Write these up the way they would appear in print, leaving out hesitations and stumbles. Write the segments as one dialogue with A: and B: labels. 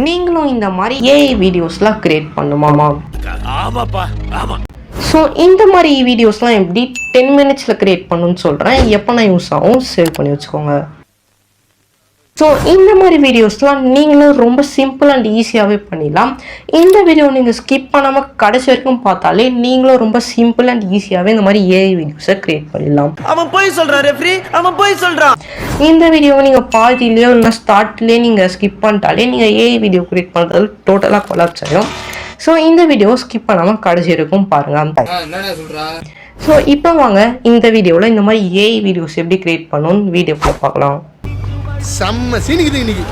A: நீங்களும் இந்த மாதிரி ஏஐ வீடியோஸ்லாம் கிரியேட் பண்ணுமாமா?
B: ஆமாப்பா ஆமா.
A: ஸோ இந்த மாதிரி வீடியோஸ்லாம் எப்படி 10 மினிட்ஸில் கிரியேட் பண்ணுன்னு சொல்கிறேன். எப்போனா யூஸ் ஆகும், சேவ் பண்ணி வச்சுக்கோங்க. ஸோ இந்த மாதிரி வீடியோஸ்லாம் நீங்களும் ரொம்ப சிம்பிள் அண்ட் ஈஸியாகவே பண்ணிடலாம். இந்த வீடியோ நீங்கள் ஸ்கிப் பண்ணாமல் கடைசி வரைக்கும் பார்த்தாலே நீங்களும் ரொம்ப சிம்பிள் அண்ட் ஈஸியாகவே இந்த மாதிரி ஏஐ வீடியோஸை கிரியேட் பண்ணிடலாம்.
B: அவன் போய் சொல்றான் ரெஃப்ரி, அவன் போய் சொல்றான்.
A: இந்த வீடியோவை நீங்கள் பாதியிலையோ இல்லை ஸ்டார்ட்லேயே நீங்கள் ஸ்கிப் பண்ணிட்டாலே நீங்கள் ஏஐ வீடியோ கிரியேட் பண்ணுறது டோட்டலாக கொலாப்ஸ் ஆகிடும். ஸோ இந்த வீடியோ ஸ்கிப் பண்ணாமல் கடைசி வரைக்கும் பாருங்கள். ஸோ இப்போ வாங்க இந்த வீடியோவில் இந்த மாதிரி ஏஐ வீடியோஸ் எப்படி கிரியேட் பண்ணணும்னு வீடியோக்குள்ள பார்க்கலாம்.
C: செம்ம சீனிக்குது இன்னைக்கு.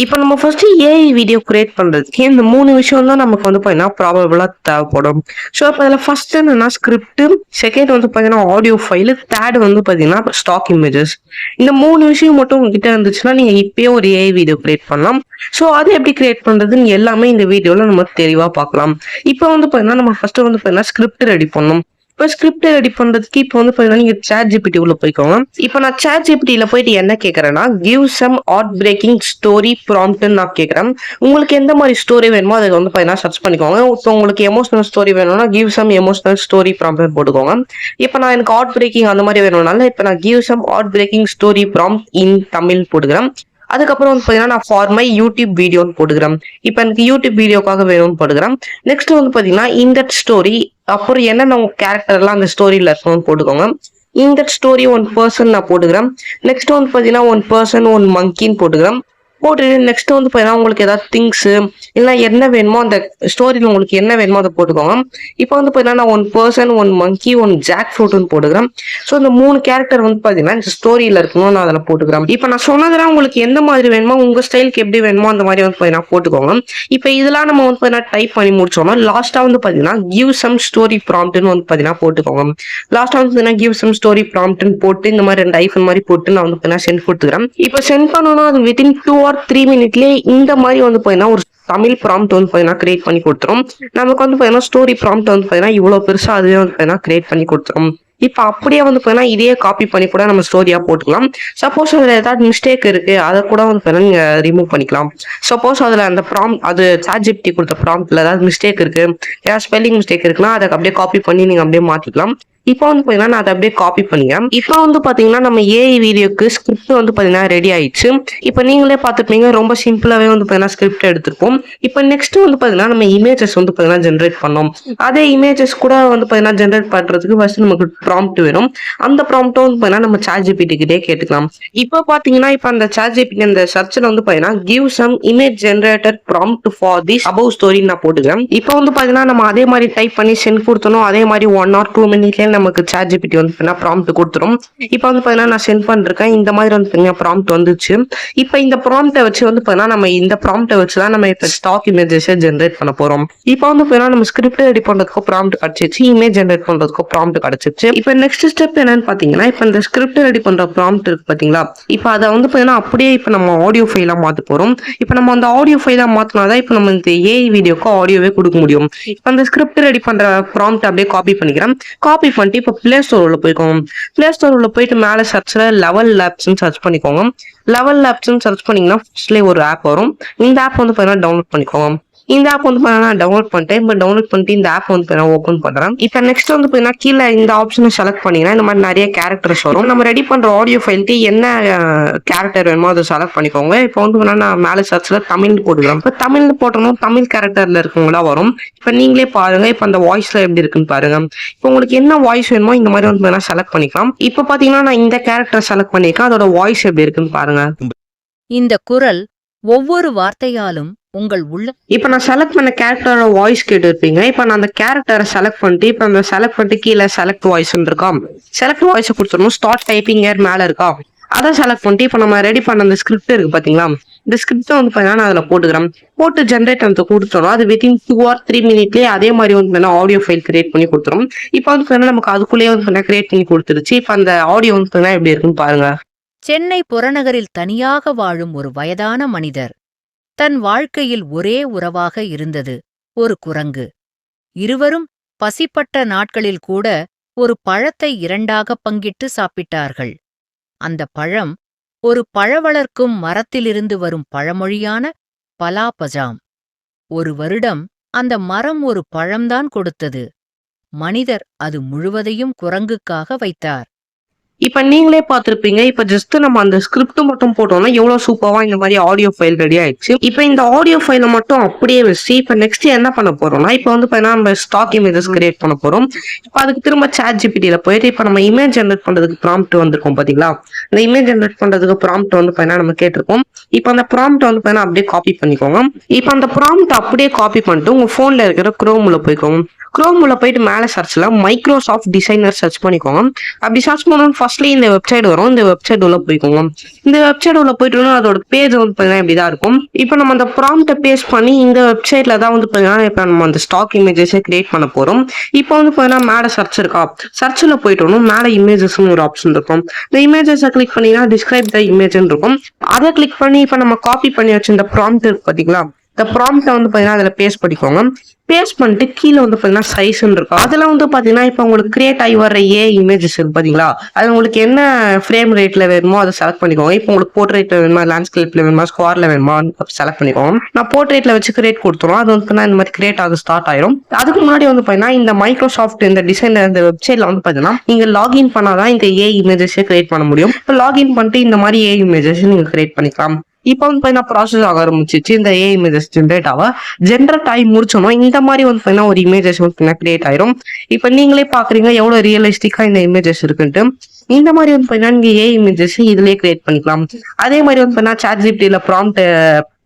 A: இப்போ நம்ம ஃபர்ஸ்ட் ஏஐ வீடியோ கிரியேட் பண்ணுறதுக்கு இந்த 3 விஷயம் தான் நமக்கு வந்து பார்த்தீங்கன்னா ப்ராபபிளாக தேவைப்படும். ஸோ இப்போ அதில் ஃபர்ஸ்ட் என்னன்னா ஸ்கிரிப்ட், செகண்ட் வந்து பார்த்தீங்கன்னா ஆடியோ ஃபைலு, தேர்ட் வந்து பார்த்தீங்கன்னா ஸ்டாக் இமேஜஸ். இந்த 3 விஷயம் மட்டும் உங்ககிட்ட இருந்துச்சுன்னா நீங்கள் இப்பயே ஒரு ஏஐ வீடியோ கிரியேட் பண்ணலாம். ஸோ அது எப்படி கிரியேட் பண்ணுறதுன்னு எல்லாமே இந்த வீடியோவில் நம்ம தெளிவாக பார்க்கலாம். இப்போ வந்து பார்த்தீங்கன்னா நம்ம ஃபர்ஸ்ட் வந்து பார்த்தீங்கன்னா ஸ்கிரிப்ட் ரெடி பண்ணணும். இப்போ ஸ்கிரிப்ட் ரெடி பண்ணுறதுக்கு இப்போ வந்து பார்த்தீங்கன்னா நீங்கள் சாட் ஜிபிடி உள்ள போய்க்கோங்க. இப்போ நான் சாட் ஜிபிடியில் போயிட்டு என்ன கேட்குறேன்னா, give some heart breaking story ப்ராம்ப்ட்னு நான் கேட்குறேன். உங்களுக்கு எந்த மாதிரி ஸ்டோரி வேணுமோ அதை வந்து பார்த்தீங்கன்னா சர்ச் பண்ணிக்கோங்க. இப்போ உங்களுக்கு எமோஷனல் ஸ்டோரி வேணும்னா give some emotional story prompt போட்டுக்கோங்க. இப்போ நான் எனக்கு ஹார்ட் பிரேக்கிங் அந்த மாதிரி வேணும்னால இப்போ நான் give some heart breaking story prompt in Tamil போட்டுக்கிறேன். அதுக்கப்புறம் வந்து பார்த்தீங்கன்னா நான் ஃபார் மை யூடியூப் வீடியோன்னு போட்டுக்கிறேன். இப்போ எனக்கு யூடியூப் வீடியோக்காக வேணும்னு போட்டுக்கிறேன். நெக்ஸ்ட் வந்து பார்த்தீங்கன்னா இந்த ஸ்டோரி, அப்புறம் என்னென்ன கேரக்டர் எல்லாம் அந்த ஸ்டோரியில் இருக்கணும்னு போட்டுக்கோங்க. இந்த ஸ்டோரி 1 பர்சன் நான் போட்டுக்கிறேன். நெக்ஸ்ட் வந்து பார்த்தீங்கன்னா 1 பர்சன் 1 மங்கின்னு போட்டுக்கிறேன். போட்டுட்டு நெக்ஸ்ட் வந்து பார்த்தீங்கன்னா உங்களுக்கு ஏதாவது திங்ஸு இல்லை என்ன வேணுமோ அந்த ஸ்டோரியில் உங்களுக்கு என்ன வேணுமோ அதை போட்டுக்கோங்க. இப்போ வந்து பார்த்தீங்கன்னா நான் 1 பர்சன் 1 மங்கி 1 ஜாக் ஃப்ரூட்னு போட்டுக்கிறேன். ஸோ இந்த 3 கேரக்டர் வந்து பார்த்தீங்கன்னா இந்த ஸ்டோரியில் இருக்கணும், நான் அதில் போட்டுக்கிறேன். இப்போ நான் சொன்னதெல்லாம் உங்களுக்கு எந்த மாதிரி வேணுமோ உங்கள் ஸ்டைலுக்கு எப்படி வேணுமோ அந்த மாதிரி வந்து பார்த்தீங்கன்னா போட்டுக்கோங்க. இப்போ இதெல்லாம் நம்ம வந்து பார்த்தீங்கன்னா டைப் பண்ணி முடிச்சோம்னா லாஸ்ட்டாக வந்து பார்த்தீங்கன்னா கிவ் சம் ஸ்டோரி ப்ராம்ப்ட்னு வந்து பார்த்தீங்கன்னா போட்டுக்கோங்க. லாஸ்ட்டாக வந்து பார்த்தீங்கன்னா கிவ் சம் ஸ்டோரி ப்ராம்ப்ட்னு போட்டு இந்த மாதிரி 2 ஐஃபன் மாதிரி போட்டு நான் வந்து பார்த்தீங்கன்னா சென்ட் கொடுத்துக்கிறேன். இப்போ சென்ட் பண்ணணும்னா அது வித்தின் 2 or 3 மினிட்லேயே இந்த மாதிரி வந்து பார்த்தீங்கன்னா ஒரு தமிழ் ப்ராம்ப்ட் வந்து பார்த்தீங்கன்னா கிரியேட் பண்ணி கொடுத்துரும். நமக்கு வந்து பார்த்தீங்கன்னா ஸ்டோரி ப்ராம்ப்ட் வந்து பார்த்தீங்கன்னா இவ்வளோ பெருசாக அதுவே வந்து பார்த்தீங்கன்னா கிரியேட் பண்ணி கொடுத்துரும். இப்போ அப்படியே வந்து பார்த்தீங்கன்னா இதே காப்பி பண்ணி கூட நம்ம ஸ்டோரியாக போட்டுக்கலாம். சப்போஸ் அதில் ஏதாவது மிஸ்டேக் இருக்குது அதை கூட வந்து பார்த்தீங்கன்னா நீங்கள் ரிமூவ் பண்ணிக்கலாம். சப்போஸ் அதில் அந்த ப்ராம்ப்ட் அது சாட் ஜிபிடி கொடுத்த ப்ராம்ப்டில் ஏதாவது மிஸ்டேக் இருக்குது, ஏதாவது ஸ்பெல்லிங் மிஸ்டேக் இருக்குன்னா அதை அப்படியே காப்பி பண்ணி நீங்கள் அப்படியே மாற்றிக்கலாம். இப்போ வந்து பார்த்தீங்கன்னா நான் அதை அப்படியே காப்பி பண்ணிக்கிறேன். இப்போ வந்து பார்த்தீங்கன்னா நம்ம ஏஐ வீடியோக்கு ஸ்கிரிப்ட் வந்து பார்த்தீங்கன்னா ரெடி ஆயிடுச்சு. இப்போ நீங்களே பார்த்துப்பீங்க ரொம்ப சிம்பிளாகவே வந்து பார்த்தீங்கன்னா ஸ்கிரிப்ட் எடுத்துருப்போம். இப்போ நெக்ஸ்ட் வந்து பார்த்தீங்கன்னா நம்ம இமேஜஸ் வந்து பார்த்தீங்கன்னா ஜென்ரேட் பண்ணோம். அதே இமேஜஸ் கூட வந்து பார்த்தீங்கன்னா ஜென்ரேட் பண்ணுறதுக்கு ஃபர்ஸ்ட் நமக்கு ப்ராம்ப்ட் வேணும். அந்த ப்ராம்ப்ட்டும் வந்து பார்த்தீங்கன்னா நம்ம சாட் ஜிபிடி கிட்டே கேட்டுக்கலாம். இப்போ பார்த்தீங்கன்னா இப்போ அந்த சாட் ஜிபிடி அந்த சர்ச்சில் வந்து பார்த்தீங்கன்னா give some image generated prompt for this above story நான் போட்டுக்கிறேன். இப்போ வந்து பார்த்தீங்கன்னா நம்ம அதே மாதிரி டைப் பண்ணி சென்ட் கொடுத்தோம். அதே மாதிரி 1 or 2 மினிட்லேயே நமக்கு சாட் ஜிபிடி வந்து பார்த்தீங்கன்னா ப்ராம்ப்ட் கொடுத்துரும். இப்போ வந்து பார்த்தீங்கன்னா நான் சென்ட் பண்ணிருக்கேன். இந்த மாதிரி வந்து பார்த்தீங்கன்னா ப்ராம்ப்ட் வந்துச்சு. இப்போ இந்த ப்ராம்ப்டை வச்சு வந்து பார்த்தீங்கன்னா நம்ம இந்த ப்ராம்ப்டை வச்சு தான் நம்ம இப்போ ஸ்டாக் இமேஜஸை ஜென்ரேட் பண்ண போகிறோம். இப்போ வந்து பார்த்தீங்கன்னா நம்ம ஸ்கிரிப்ட் ரெடி பண்ணுறதுக்கு ப்ராம்ப்ட் கிடச்சிச்சு, இமேஜ் ஜென்ரேட் பண்ணுறதுக்கு ப்ராம்ப்ட் கிடச்சிச்சு. இப்போ நெக்ஸ்ட் ஸ்டெப் என்னன்னு பார்த்தீங்கன்னா இப்போ இந்த ஸ்கிரிப்ட் ரெடி பண்ணுற ப்ராம்ப்ட் இருக்கு பார்த்தீங்களா, இப்போ அதை வந்து பார்த்தீங்கன்னா அப்படியே இப்போ நம்ம ஆடியோ ஃபைலாக மாற்ற போகிறோம். இப்போ நம்ம அந்த ஆடியோ ஃபைலாக மாற்றினாதான் இப்போ நம்ம இந்த ஏஐ வீடியோக்கு ஆடியோவே கொடுக்க முடியும். இப்போ அந்த ஸ்கிரிப்ட் ரெடி பண்ணுற ப்ராம்ப்ட் அப்படியே காப்பி பண்ணிக்கிறேன். காப்பி பண்ணிட்டு இப்போ பிளே ஸ்டோர் உள்ள போய்க்கோங்க. பிளே ஸ்டோர் உள்ள போயிட்டு மேலே சர்ச்சில் லெவல் லேப்ஸ்ன்னு சர்ச் பண்ணிக்கோங்க. லெவல் லேப்ஸ்ன்னு சர்ச் பண்ணிங்கன்னா ஃபர்ஸ்ட்லேயே ஒரு ஆப் வரும். இந்த ஆப் வந்து பார்த்தீங்கன்னா டவுன்லோட் பண்ணிக்கோங்க. இந்த ஆப் வந்து பார்த்தீங்கன்னா டவுன்லோட் பண்ணிட்டேன். இப்போ டவுன்லோட் பண்ணிட்டு இந்த ஆப் வந்து பார்த்தீங்கன்னா ஓப்பன் பண்ணுறேன். இப்போ நெக்ஸ்ட் வந்து பார்த்தீங்கன்னா கீழே இந்த ஆப்ஷனை செலக்ட் பண்ணிங்கன்னா இந்த மாதிரி நிறைய கேரக்டர்ஸ் வரும். நம்ம ரெடி பண்ணுற ஆடியோ ஃபைலுக்கு என்ன கேரக்டர் வேணுமோ அதை செலக்ட் பண்ணிக்கோங்க. இப்போ வந்து பார்த்தீங்கன்னா நான் மேலே சர்ச்சில் தமிழ் போட்டுக்கிறேன். இப்போ தமிழ் போட்டோம்னா தமிழ் கேரக்டரில் இருக்கவங்களா வரும். இப்போ நீங்களே பாருங்க, இப்போ அந்த வாய்ஸ்ல எப்படி இருக்குன்னு பாருங்க. இப்போ உங்களுக்கு என்ன வாய்ஸ் வேணுமோ இந்த மாதிரி வந்து பார்த்தீங்கன்னா செலக்ட் பண்ணிக்கலாம். இப்போ பார்த்தீங்கன்னா நான் இந்த கேரக்டர் செலக்ட் பண்ணியிருக்கேன். அதோட வாய்ஸ் எப்படி இருக்குன்னு பாருங்க.
D: இந்த குரல் ஒவ்வொரு வார்த்தையாலும் உங்கள் உள்ள
A: இப்போ நான் செலக்ட் பண்ண கேரக்டரோட வாய்ஸ் கேட்டு இருப்பீங்க. இப்போ நான் அந்த கேரக்டரை செலக்ட் பண்ணிட்டு இப்போ அந்த செலக்ட் பண்ணிட்டு கீழே செலக்ட் வாய்ஸ்ன்னு இருக்கா, செலக்ட் வாய்ஸை கொடுத்துடணும். ஸ்டார்ட் டைப்பிங் மேலே இருக்கா, அதை செலக்ட் பண்ணிட்டு இப்போ நம்ம ரெடி பண்ண அந்த ஸ்கிரிப்ட் இருக்கு பார்த்தீங்களா, இந்த ஸ்கிரிப்டை வந்து பார்த்தீங்கன்னா நான் அதில் போட்டுக்கிறேன். போட்டு ஜென்ரேட் வந்து கொடுத்துரும். அது வித்தின் 2 or 3 மினிட்லேயே அதே மாதிரி வந்து பார்த்தீங்கன்னா ஆடியோ ஃபைல் கிரியேட் பண்ணி கொடுத்துரும். இப்போ வந்து பார்த்தீங்கன்னா நமக்கு அதுக்குள்ளேயே வந்து பார்த்தீங்கன்னா கிரியேட் பண்ணி கொடுத்துருச்சு. இப்போ அந்த ஆடியோ வந்து பார்த்தீங்கன்னா எப்படி இருக்குன்னு பாருங்க.
D: சென்னை புறநகரில் தனியாக வாழும் ஒரு வயதான மனிதர். தன் வாழ்க்கையில் ஒரே உறவாக இருந்தது ஒரு குரங்கு. இருவரும் பசிப்பட்ட நாட்களில் கூட ஒரு பழத்தை 2ஆக பங்கிட்டு சாப்பிட்டார்கள். அந்த பழம் ஒரு பழ வளர்க்கும் மரத்திலிருந்து வரும் பழமொழியான பலாபஜாம். ஒரு வருடம் அந்த மரம் ஒரு பழம்தான் கொடுத்தது. மனிதர் அது முழுவதையும் குரங்குக்காக வைத்தார்.
A: இப்ப நீங்களே பார்த்திருப்பீங்க. இப்ப ஜஸ்ட் நம்ம அந்த ஸ்கிரிப்ட் மட்டும் போட்டோம்னா எவ்வளவு சூப்பரா இந்த மாதிரி ஆடியோ ஃபைல் ரெடி ஆயிடுச்சு. இப்ப இந்த ஆடியோ ஃபைலை மட்டும் அப்படியே வச்சு இப்ப நெக்ஸ்ட் என்ன பண்ண போறோம்னா, இப்ப வந்து நம்ம ஸ்டாக் இமேஜஸ் கிரியேட் பண்ண போறோம். இப்ப அதுக்கு திரும்ப ChatGPT போயிட்டு இப்ப நம்ம இமேஜ் ஜெனரேட் பண்றதுக்கு ப்ராம்ப்ட் வந்திருக்கோம் பாத்தீங்களா? இந்த இமேஜ் ஜெனரேட் பண்றதுக்கு ப்ராம்ப்ட் வந்து நம்ம கேட்டிருக்கோம். இப்ப அந்த ப்ராம்ப்ட் வந்து அப்படியே காப்பி பண்ணிக்கோங்க. இப்ப அந்த ப்ராம்ப்ட் அப்படியே காப்பி பண்ணிட்டு உங்க போன்ல இருக்கிற குரோம்ல போய்க்கோங்க. குரோம்ல போயிட்டு மேல சர்ச்ல மைக்ரோசாஃப்ட் டிசைனர் சர்ச் பண்ணிக்கோங்க. அப்படி சர்ச் பண்ணணும் ஃபர்ஸ்ட்லயே இந்த வெப்சைட் வரும். இந்த வெப்சைட் உள்ள போய்க்கோங்க. இந்த வெப்சைட் உள்ள போயிட்டு அதோட பேஜ் வந்து பாத்தீங்கன்னா இப்படிதான் இருக்கும். இப்போ நம்ம அந்த ப்ராம்ப்டை பேஸ்ட் பண்ணி இந்த வெப்சைட்ல தான் வந்து பாத்தீங்கன்னா இப்ப நம்ம அந்த ஸ்டாக் இமேஜஸை கிரியேட் பண்ண போறோம். இப்போ வந்து பாத்தீங்கன்னா மேல சர்ச் இருக்கா, சர்ச்ல போயிட்டு மேல இமேஜஸ்னு ஒரு ஆப்ஷன் இருக்கும். இந்த இமேஜஸை கிளிக் பண்ணீங்கன்னா டிஸ்கிரைப் த இமேஜ்னு இருக்கும். அதை கிளிக் பண்ணி இப்ப நம்ம காப்பி பண்ணி வச்சு இந்த ப்ராம்ப்ட் இருக்கு பாத்தீங்களா, இந்த ப்ராம்ப்டை வந்து பாத்தீங்கன்னா அதுல பேஸ்ட் பண்ணிக்கோங்க. பேஸ்ட் பண்ணிட்டு கீழே வந்து பாத்தீங்கன்னா சைஸ்ன்னு இருக்கும். அதெல்லாம் வந்து பாத்தீங்கன்னா இப்ப உங்களுக்கு கிரியேட் ஆகி வர இமேஜஸ் இருக்கு பாத்தீங்களா, அது உங்களுக்கு என்ன ஃப்ரேம் ரேட்ல வேணுமோ அதை செலக்ட் பண்ணிக்கோங்க. இப்போ உங்களுக்கு போர்ட்ரேட்ல வேணுமா, லேண்ட்ஸ்கேப்ல வேணுமா, ஸ்கொயர்ல வேணுமா செலக்ட் பண்ணிக்கோங்க. நான் போர்ட்ரேட்ல வச்சு கிரியேட் கொடுத்துரும். அது வந்து இந்த மாதிரி கிரியேட் ஆக ஸ்டார்ட் ஆயிரும். அதுக்கு முன்னாடி வந்து பாத்தீங்கன்னா இந்த மைக்ரோசாஃப்ட் இந்த டிசைனர் இந்த வெப்சைட்ல வந்து பாத்தீங்கன்னா நீங்க லாகின் பண்ணாதான் இந்த இமேஜஸ் கிரியேட் பண்ண முடியும். இப்போ லாகின் பண்ணிட்டு இந்த மாதிரி இமேஜஸ் நீங்க கிரியேட் பண்ணிக்கலாம். இப்போ வந்து பாத்தீங்கன்னா ப்ராசஸ் ஆக ஆரம்பிச்சிச்சு. இந்த இமேஜஸ் ஜென்ரேட் ஆகி முடிச்சோம். இந்த மாதிரி வந்து பாத்தீங்கன்னா ஒரு இமேஜஸ் வந்து கிரியேட் ஆயிரும். இப்ப நீங்களே பாக்குறீங்க எவ்வளவு ரியலிஸ்டிக்கா இந்த இமேஜஸ் இருக்குன்ட்டு. இந்த மாதிரி வந்து பாத்தீங்கன்னா நீங்க இமேஜஸ் இதுலயே கிரியேட் பண்ணிக்கலாம். அதே மாதிரி வந்து பாத்தீங்கன்னா ChatGPT ப்ராம்ப்ட்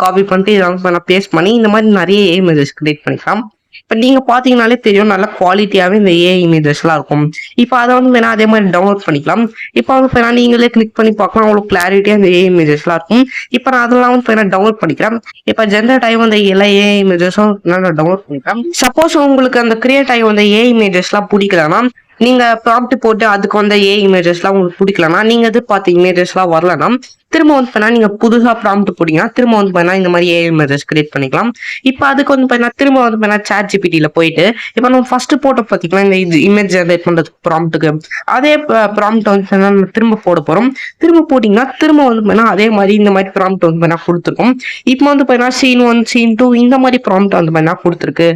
A: காப்பி பண்ணிட்டு இதை வந்து பேஸ்ட் பண்ணி இந்த மாதிரி நிறைய இமேஜஸ் கிரியேட் பண்ணிக்கலாம். இப்ப நீங்க பாத்தீங்கன்னாலே தெரியும் நல்ல குவாலிட்டியாவே இந்த இமேஜஸ் எல்லாம் இருக்கும். இப்ப அதை வந்து வேணா அதே மாதிரி டவுன்லோட் பண்ணிக்கலாம். இப்ப வந்து நீங்களே கிளிக் பண்ணி பார்க்கலாம் அவ்வளவு கிளாரிட்டியா இந்த இமேஜஸ் எல்லாம் இருக்கும். இப்ப நான் அதெல்லாம் வந்து டவுன்லோட் பண்ணிக்கிறேன். இப்ப ஜென்ரேட் ஆகி வந்த எல்லா இமேஜஸும் நான் டவுன்லோட் பண்ணிக்கிறேன். சப்போஸ் உங்களுக்கு அந்த கிரியேட் ஆகி வந்த இமேஜஸ் எல்லாம் பிடிக்கலன்னா, நீங்க ப்ராம்ப்ட் போட்டு அதுக்கு வந்த இமேஜஸ் எல்லாம் உங்களுக்கு பிடிக்கலன்னா, நீங்க எதிர்பார்த்த இமேஜஸ் எல்லாம் வரலன்னா திரும்ப வந்து நீங்க புதுசா ப்ராம்ப்ட் போட்டீங்கன்னா திரும்ப வந்து இந்த மாதிரி இமேஜஸ் கிரியேட் பண்ணிக்கலாம். இப்ப அதுக்கு வந்து திரும்ப வந்து ChatGPT போயிட்டு இப்ப நம்ம ஃபர்ஸ்ட் போட்டோ பாத்தீங்கன்னா இந்த இமேஜ் ஜெனரேட் பண்றதுக்கு ப்ராம்ப்ட்டுக்கு அதே ப்ராம்ப்ட் வந்து நம்ம திரும்ப போட போறோம். திரும்ப போட்டீங்கன்னா திரும்ப வந்து அதே மாதிரி இந்த மாதிரி ப்ராம்ப்ட் வந்து கொடுத்துருக்கோம். இப்ப வந்து சீன் 1 சீன் 2 இந்த மாதிரி ப்ராம்ப்ட் வந்து கொடுத்துருக்கு.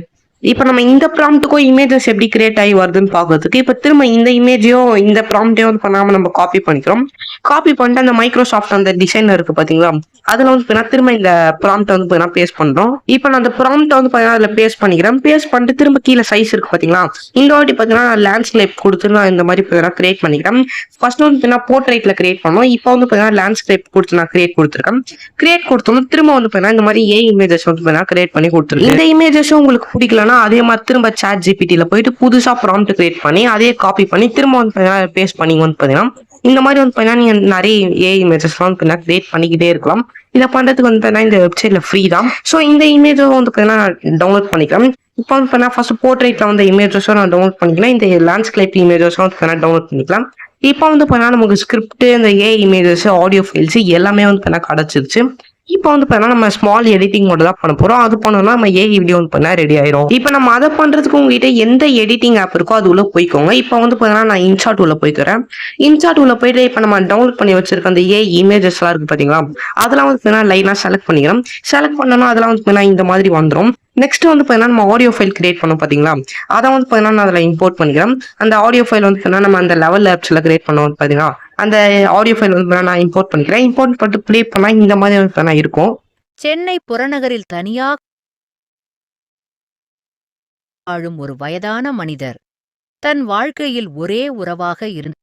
A: இப்ப நம்ம இந்த ப்ராம்ப்ட்டுக்கும் இமேஜஸ் எப்படி கிரியேட் ஆகி வருதுன்னு பாக்குறதுக்கு இப்ப திரும்ப இந்த இமேஜையும் இந்த ப்ராம்ப்டையும் வந்து பண்ணாம நம்ம காப்பி பண்ணிக்கிறோம். காப்பி பண்ணிட்டு அந்த மைக்ரோசாஃப்ட் அந்த டிசைனர் இருக்கு பாத்தீங்களா, அதுல வந்து திரும்ப இந்த ப்ராம்ப்ட் வந்து பேஸ்ட் பண்றோம். இப்ப நான் அந்த ப்ராம்ப்ட் வந்து அதுல பேஸ்ட் பண்ணிக்கிறேன். பேஸ்ட் பண்ணிட்டு திரும்ப கீழே சைஸ் இருக்கு பாத்தீங்களா, இந்த வாட்டி பாத்தீங்கன்னா லேண்ட்ஸ்கேப் கொடுத்து நான் இந்த மாதிரி கிரியேட் பண்ணிக்கிறேன். ஃபர்ஸ்ட் வந்து போர்ட்ரேட்ல கிரியேட் பண்ணோம். இப்போ வந்து லேண்ட்ஸ்கேப் கொடுத்து நான் கிரியேட் கொடுத்துருக்கேன். கிரியேட் கொடுத்தோம் திரும்ப வந்து இந்த மாதிரி இமேஜஸ் வந்து கிரியேட் பண்ணி கொடுத்துருக்கேன். இந்த இமேஜஸும் உங்களுக்கு பிடிக்கலன்னா அதே மாதிரி திரும்ப ChatGPT போயிட்டு புதுசா ப்ராம்ப்ட் கிரியேட் பண்ணி அதே காப்பி பண்ணி திரும்ப வந்து பேஸ்ட் பண்ணி வந்து பாத்தீங்கன்னா இந்த மாதிரி வந்து நீங்க நிறைய இமேஜஸ் வந்து கிரியேட் பண்ணிக்கிட்டே இருக்கலாம். இதை பண்றதுக்கு வந்து இந்த வெப்சைட்ல ஃப்ரீ தான். ஸோ இந்த இமேஜ் வந்து டவுன்லோட் பண்ணிக்கலாம். இப்போ வந்து ஃபர்ஸ்ட் போர்ட்ரேட்ல வந்து இமேஜஸும் நான் டவுன்லோட் பண்ணிக்கலாம். இந்த லேண்ட்ஸ்கேப் இமேஜஸும் வந்து டவுன்லோட் பண்ணிக்கலாம். இப்போ வந்து நமக்கு ஸ்கிரிப்ட் இந்த இமேஜஸ் ஆடியோ ஃபைல்ஸ் எல்லாமே வந்து கிடைச்சிருச்சு. இப்போ வந்து நம்ம ஸ்மால் எடிட்டிங் மட்டும் தான் பண்ண போறோம். அது பண்ணோம்னா நம்ம வீடியோ வந்து ரெடி ஆயிரும். இப்போ நம்ம அதை பண்றதுக்கு உங்ககிட்ட எந்த எடிட்டிங் ஆப் இருக்கோ அது உள்ள போய்க்கோங்க. இப்போ வந்து நான் இன்ஷாட் உள்ள போய்க்கிறேன். இன்ஷாட் உள்ள போயிட்டு இப்போ நம்ம டவுன்லோட் பண்ணி வச்சிருக்க அந்த இமேஜஸ் எல்லாம் இருக்கு பாத்தீங்களா, அதெல்லாம் வந்து லைனா செலக்ட் பண்ணிக்கிறோம். செலக்ட் பண்ணோம்னா அதெல்லாம் வந்து இந்த மாதிரி வந்துடும். நெக்ஸ்ட் வந்து நம்ம ஆடியோ ஃபைல் கிரியேட் பண்ணோம் பாத்தீங்களா, அதை வந்து நான் அதில் இம்போர்ட் பண்ணிக்கிறேன். அந்த ஆடியோ ஃபைல் வந்து நம்ம அந்த லெவல் ஆப்ஸ்ல கிரியேட் பண்ணுவோம் பாத்தீங்களா, அந்த ஆடியோ ஃபைல் வந்து நான் இம்போர்ட் பண்ணிக்கிறேன். இம்போர்ட் பண்ணிட்டு ப்ளே பண்ணா இந்த மாதிரி வந்து இருக்கும்.
D: சென்னை புறநகரில் தனியாக வாழும் ஒரு வயதான மனிதர் தன் வாழ்க்கையில் ஒரே உறவாக இருந்த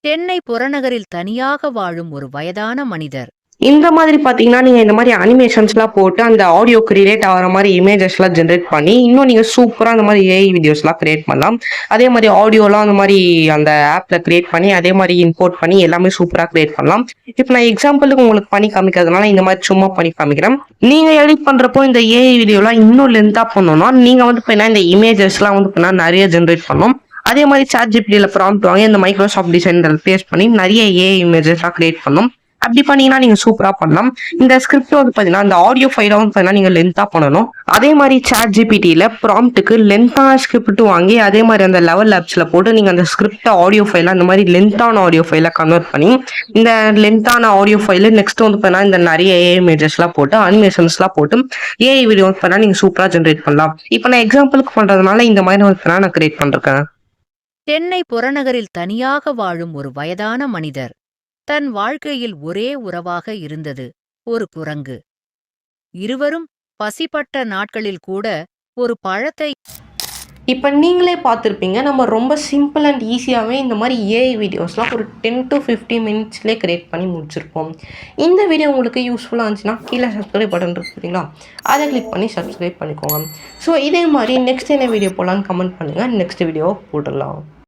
D: சென்னை புறநகரில் தனியாக வாழும் ஒரு வயதான மனிதர்.
A: இந்த மாதிரி பாத்தீங்கன்னா நீங்க இந்த மாதிரி அனிமேஷன்ஸ் எல்லாம் போட்டு அந்த ஆடியோ கிரியேட் ஆகிற மாதிரி இமேஜஸ் எல்லாம் ஜென்ரேட் பண்ணி இன்னும் நீங்க சூப்பரா அந்த மாதிரி வீடியோஸ் எல்லாம் கிரியேட் பண்ணலாம். அதே மாதிரி ஆடியோலாம் அந்த மாதிரி அந்த ஆப்ல கிரியேட் பண்ணி அதே மாதிரி இம்போர்ட் பண்ணி எல்லாமே சூப்பரா கிரியேட் பண்ணலாம். இப்போ நான் எக்ஸாம்பிளுக்கு உங்களுக்கு பண்ணி காமிக்கிறதுனால இந்த மாதிரி சும்மா பண்ணி காமிக்கிறேன். நீங்க எடிட் பண்றப்போ இந்த வீடியோலாம் இன்னும் லென்த்தா பண்ணணும்னா நீங்க வந்து இந்த இமேஜஸ் எல்லாம் வந்து நிறைய ஜென்ரேட் பண்ணணும். அதே மாதிரி ChatGPT ப்ராம்ப்ட் வாங்கி இந்த மைக்ரோசாஃப்ட் டிசைனர் பேஸ்ட் பண்ணி நிறைய இமேஜஸ் எல்லாம் கிரியேட் பண்ணும். அப்படி பண்ணீங்கன்னா நீங்க சூப்பரா பண்ணலாம். இந்த ஸ்கிரிப்ட் வந்து பாத்தீங்கன்னா இந்த ஆடியோ ஃபைல வந்து பாத்தீங்கன்னா நீங்க லென்த்தா பண்ணணும். அதே மாதிரி சாட் ஜிபிடில ப்ராம்ப்ட்டுக்கு லென்த்தான ஸ்கிரிப்ட் வாங்கி அதே மாதிரி அந்த லெவல் ஆப்ஸ்ல போட்டு நீங்க அந்த ஸ்கிரிப்ட் ஆடியோ ஃபைல அந்த மாதிரி லென்த்தான ஆடியோ ஃபைல கன்வெர்ட் பண்ணி இந்த லென்த்தான ஆடியோ ஃபைல நெக்ஸ்ட் வந்து பாத்தீங்கன்னா இந்த நிறைய ஏஐ இமேஜஸ்லாம் போட்டு அனிமேஷன்ஸ்லாம் போட்டு ஏஐ வீடியோ வந்து பாத்தீங்கன்னா நீங்க சூப்பரா ஜென்ரேட் பண்ணலாம். இப்போ நான் எக்ஸாம்பிளுக்கு பண்றதுனால இந்த மாதிரி வந்து பாத்தீங்கன்னா நான் கிரியேட் பண்ணிருக்கேன்.
D: சென்னை புறநகரில் தனியாக வாழும் ஒரு வயதான மனிதர். தன் வாழ்க்கையில் ஒரே உறவாக இருந்தது ஒரு குரங்கு. இருவரும் பசிப்பட்ட நாட்களில் கூட ஒரு பழத்தை
A: இப்போ நீங்களே பார்த்துருப்பீங்க நம்ம ரொம்ப சிம்பிள் அண்ட் ஈஸியாகவே இந்த மாதிரி ஏஐ வீடியோஸ்லாம் ஒரு 10 to 15 மினிட்ஸ்லேயே கிரியேட் பண்ணி முடிச்சிருப்போம். இந்த வீடியோ உங்களுக்கு யூஸ்ஃபுல்லாக இருந்துச்சுன்னா கீழே சப்ஸ்கிரைப் பட்டன் இருக்கு பார்த்தீங்களா, அதை கிளிக் பண்ணி சப்ஸ்கிரைப் பண்ணிக்கோங்க. ஸோ இதே மாதிரி நெக்ஸ்ட் என்ன வீடியோ போடலான்னு கமெண்ட் பண்ணுங்கள், நெக்ஸ்ட் வீடியோ போட்டுடலாம்.